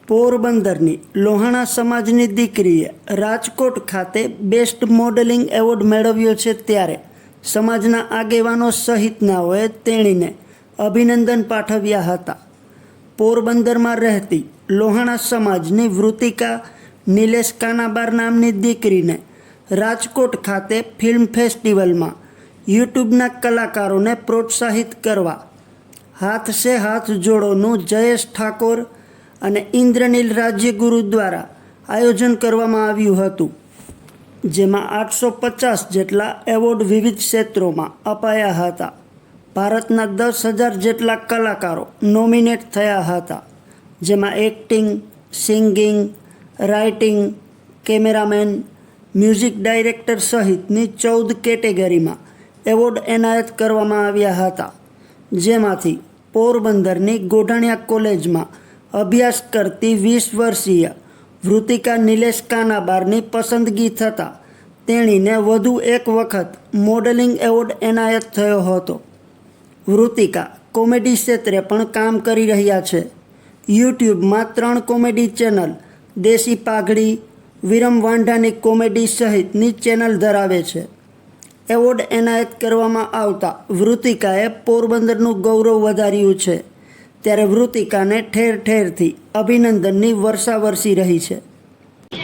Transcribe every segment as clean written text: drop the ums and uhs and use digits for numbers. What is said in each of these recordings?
પોરબંદરની લોહાણા સમાજની દીકરીએ રાજકોટ ખાતે બેસ્ટ મોડેલિંગ એવોર્ડ મેળવ્યો છે, ત્યારે સમાજના આગેવાનો સહિતનાઓએ તેણીને અભિનંદન પાઠવ્યા હતા. પોરબંદરમાં રહેતી લોહાણા સમાજની વૃતિકા નિલેશ કાનાબાર નામની દીકરીને રાજકોટ ખાતે ફિલ્મ ફેસ્ટિવલમાં યુટ્યુબના કલાકારોને પ્રોત્સાહિત કરવા હાથ સે હાથ જોડોનું જયેશ ઠાકોર અને ઇન્દ્રનીલ રાજ્યગુરુ દ્વારા આયોજન કરવામાં આવ્યું હતું, જેમાં 850 જેટલા એવોર્ડ વિવિધ ક્ષેત્રોમાં અપાયા હતા. ભારતના 10,000 જેટલા કલાકારો નોમિનેટ થયા હતા, જેમાં acting, singing, writing, cameraman, music director સહિતની 14 કેટેગરીમાં એવોર્ડ એનાયત કરવામાં આવ્યા હતા, જેમાંથી પોરબંદરની ગોઢાણીયા કોલેજમાં અભ્યાસ કરતી 20 વર્ષીય વૃતિકા નિલેશ કાનાબારની પસંદગી થતાં તેણીને વધુ એક વખત મોડેલિંગ એવોર્ડ એનાયત થયો હતો. વૃતિકા કોમેડી ક્ષેત્રે પણ કામ કરી રહ્યા છે. યુટ્યુબમાં 3 કોમેડી ચેનલ દેશી પાઘડી, વિરમ વાંઢાની કોમેડી સહિતની ચેનલ ધરાવે છે. એવોર્ડ એનાયત કરવામાં આવતા વૃતિકાએ પોરબંદરનું ગૌરવ વધાર્યું છે, ત્યારે વૃતિકાને ઠેર ઠેરથી અભિનંદનની વર્ષા વરસી રહી છે.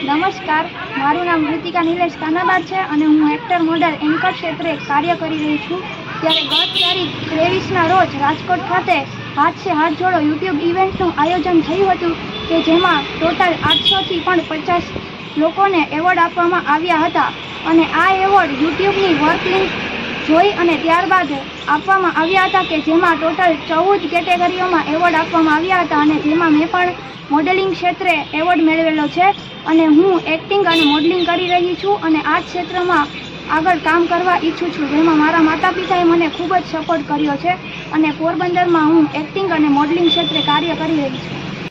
નમસ્કાર, મારું નામ વૃતિકા નિલેશ કાનાબાર છે અને હું એક્ટર, મોડેલ, એન્કર ક્ષેત્રે કાર્ય કરી રહી છું. ત્યારે ગત તારીખ 23ના રોજ રાજકોટ ખાતે હાથ સે હાથ જોડો યુટ્યુબ ઇવેન્ટનું આયોજન થયું હતું, કે જેમાં ટોટલ 800થી પણ 50 લોકોને એવોર્ડ આપવામાં આવ્યા હતા. અને આ એવોર્ડ યુટ્યુબની વર્ક લિંક જોઈ અને ત્યારબાદ આપવામાં આવ્યા હતા, કે જેમાં ટોટલ 14 કેટેગરીઓમાં એવોર્ડ આપવામાં આવ્યા હતા, અને જેમાં મેં પણ મોડેલિંગ ક્ષેત્રે એવોર્ડ મેળવેલો છે. અને હું એક્ટિંગ અને મોડલિંગ કરી રહી છું અને આ ક્ષેત્રમાં આગળ કામ કરવા ઈચ્છું છું, જેમાં મારા માતા પિતાએ મને ખૂબ જ સપોર્ટ કર્યો છે અને પોરબંદરમાં હું એક્ટિંગ અને મોડલિંગ ક્ષેત્રે કાર્ય કરી રહી છું.